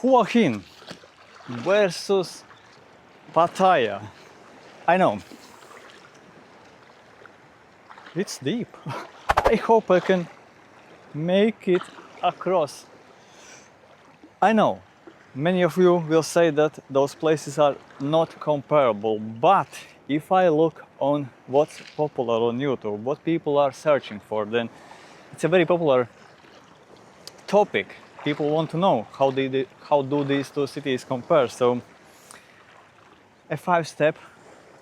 Hua Hin versus Pattaya. I know. It's deep. I hope I can make it across. I know. Many of you will say that those places are not comparable, but if I look on what's popular on YouTube, what people are searching for, then it's a very popular topic. People want to know how do these two cities compare. So a 5-step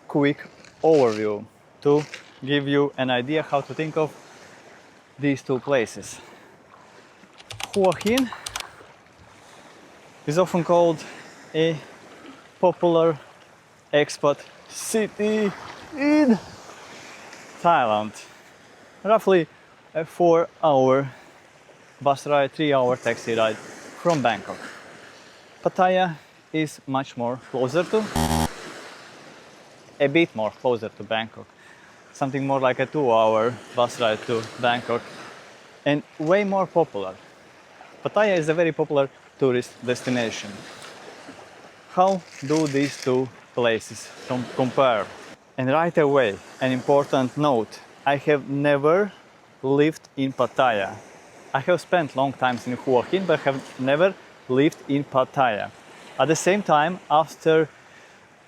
quick overview to give you an idea how to think of these two places. Hua Hin is often called a popular expat city in Thailand. Roughly a 4-hour bus ride, 3-hour taxi ride from Bangkok. Pattaya is much more closer to, a bit more closer to Bangkok. Something more like a 2-hour bus ride to Bangkok and way more popular. Pattaya is a very popular tourist destination. How do these two places compare? And right away, an important note. I have never lived in Pattaya. I have spent long times in Hua Hin, but have never lived in Pattaya. At the same time, after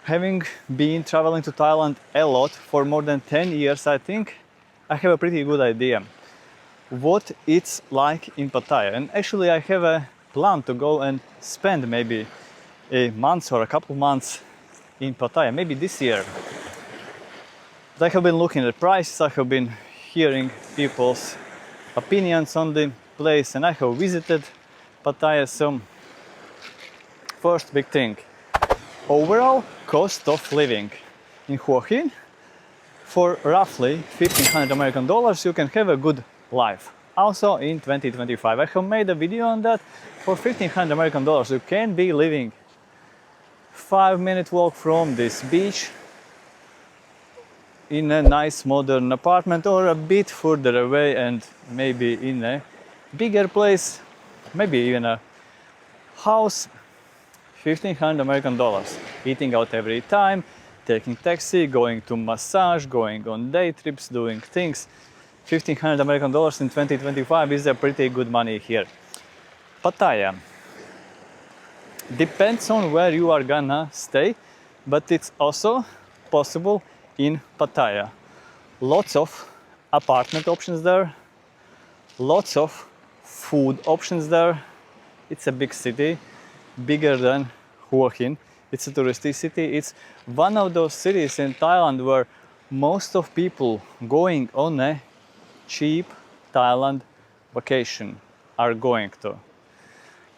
having been traveling to Thailand a lot for more than 10 years, I think I have a pretty good idea what it's like in Pattaya. And actually I have a plan to go and spend maybe a month or a couple months in Pattaya, maybe this year. But I have been looking at prices, I have been hearing people's opinions on the place, and I have visited Pattaya. So first big thing, overall cost of living in Hua Hin, for roughly 1,500 American dollars you can have a good life. Also in 2025 I have made a video on that. For 1,500 American dollars you can be living 5-minute walk from this beach in a nice modern apartment, or a bit further away and maybe in a bigger place, maybe even a house. 1,500 American dollars. Eating out every time, taking taxi, going to massage, going on day trips, doing things. 1,500 American dollars in 2025 is a pretty good money here. Pattaya depends on where you are gonna stay, but it's also possible in Pattaya. Lots of apartment options there, lots of food options there. It's a big city, bigger than Hua Hin. It's a touristy city. It's one of those cities in Thailand where most of people going on a cheap Thailand vacation are going to.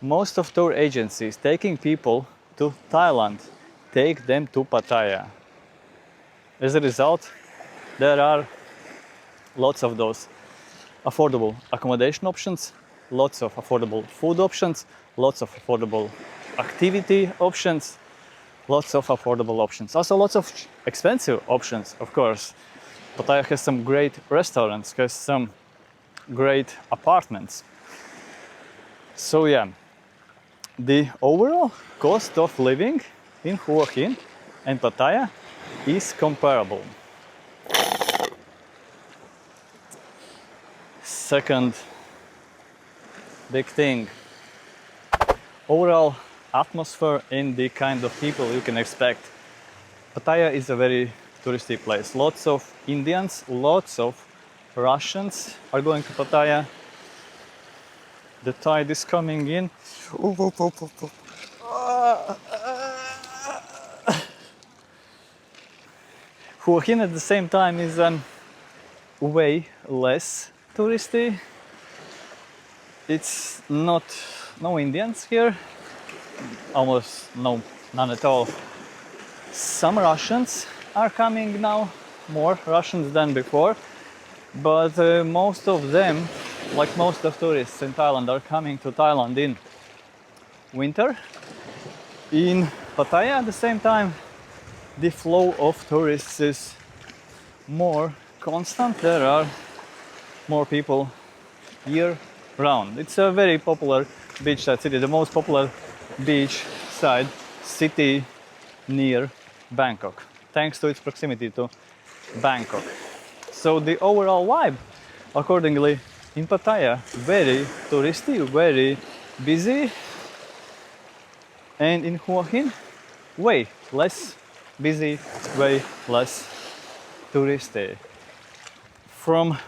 Most of tour agencies taking people to Thailand take them to Pattaya. As a result, there are lots of those affordable accommodation options, lots of affordable food options, lots of affordable activity options, lots of affordable options. Also lots of expensive options, of course. Pattaya has some great restaurants, has some great apartments. So yeah, the overall cost of living in Hua Hin and Pattaya is comparable. Second big thing, overall atmosphere and the kind of people you can expect. Pattaya is a very touristy place. Lots of Indians, lots of Russians are going to Pattaya. The tide is coming in. Hua Hin at the same time is way less touristy. It's no Indians here, almost none at all. Some Russians are coming now, more Russians than before, but most of them, like most of tourists in Thailand, are coming to Thailand in winter. In Pattaya at the same time, the flow of tourists is more constant. There are more people year round. It's a very popular beachside city, the most popular beachside city near Bangkok, thanks to its proximity to Bangkok. So the overall vibe, accordingly, in Pattaya, very touristy, very busy, and in Hua Hin, way less busy, way less touristy. From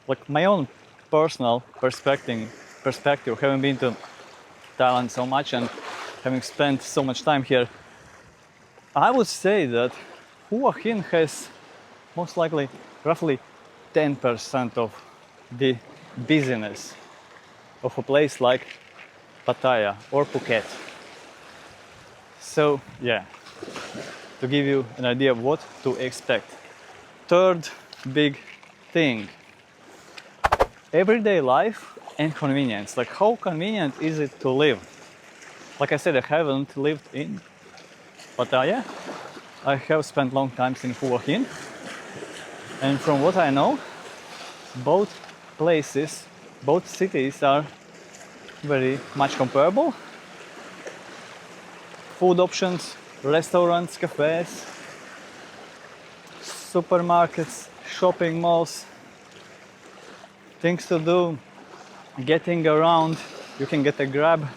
like my own personal perspective, having been to Thailand so much and having spent so much time here, I would say that Hua Hin has most likely roughly 10% of the busyness of a place like Pattaya or Phuket. So yeah, to give you an idea of what to expect. Third big thing, everyday life and convenience. Like, how convenient is it to live? Like I said, I haven't lived in Pattaya. I have spent long times in Hua Hin, and from what I know, both places, both cities are very much comparable. Food options, restaurants, cafes, supermarkets, shopping malls, things to do, getting around. You can get a Grab,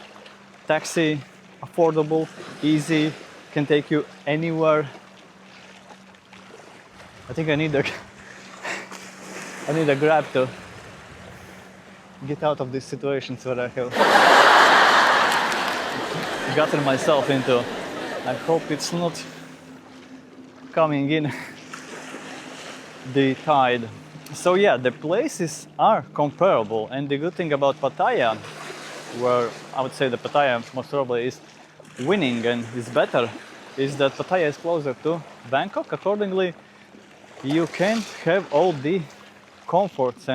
taxi, affordable, easy, can take you anywhere. I think I need a Grab to get out of these situations where I have gotten myself into. I hope it's not coming in the tide. So yeah, the places are comparable, and the good thing about Pattaya, where I would say that Pattaya most probably is winning and is better, is that Pattaya is closer to Bangkok. Accordingly, you can have all the comforts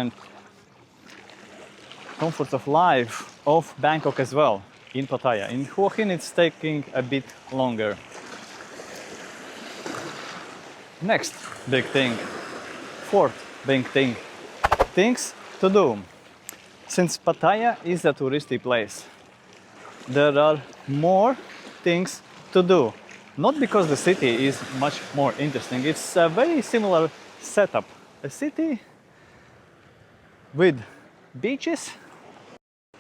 of life of Bangkok as well in Pattaya. In Hua Hin it's taking a bit longer. Next big thing, fourth big thing, things to do. Since Pattaya is a touristy place, there are more things to do. Not because the city is much more interesting, it's a very similar setup. A city with beaches,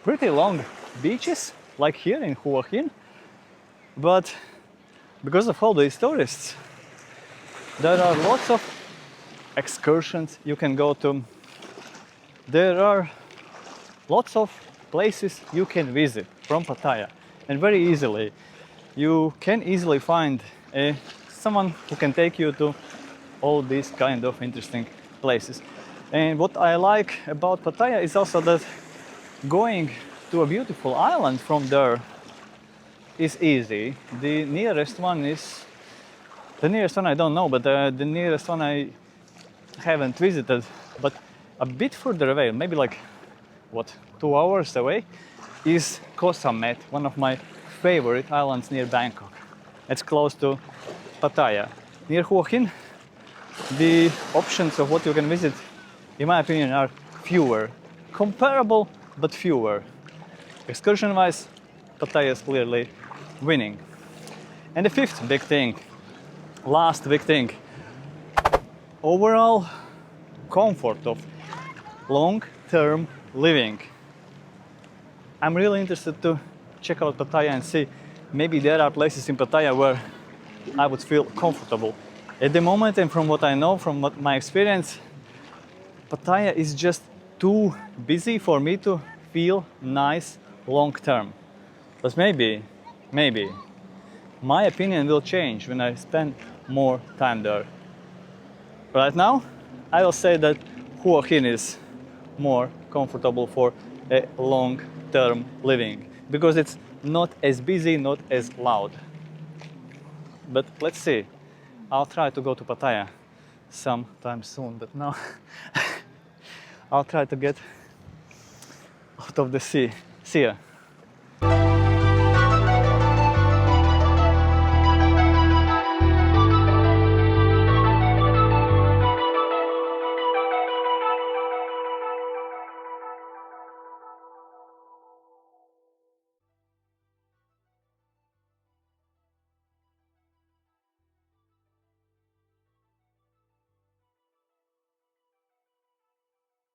pretty long beaches, like here in Hua Hin, but because of all these tourists, there are lots of excursions you can go to. There are lots of places you can visit from Pattaya, and very easily. You can easily find someone who can take you to all these kind of interesting places. And what I like about Pattaya is also that going to a beautiful island from there is easy. The nearest one I don't know, but the nearest one I haven't visited, but a bit further away, maybe like 2 hours away, is Koh Samet, one of my favorite islands near Bangkok. It's close to Pattaya. Near Hua Hin, the options of what you can visit, in my opinion, are fewer. Comparable, but fewer. Excursion-wise, Pattaya is clearly winning. And the fifth big thing, last big thing, overall comfort of long-term living. I'm really interested to check out Pattaya and see maybe there are places in Pattaya where I would feel comfortable. At the moment, and from what I know, from my experience, Pattaya is just too busy for me to feel nice long-term. But maybe my opinion will change when I spend more time there. Right now, I will say that Hua Hin is more comfortable for a long-term living because it's not as busy, not as loud. But let's see. I'll try to go to Pattaya sometime soon, but now I'll try to get out of the sea. See ya.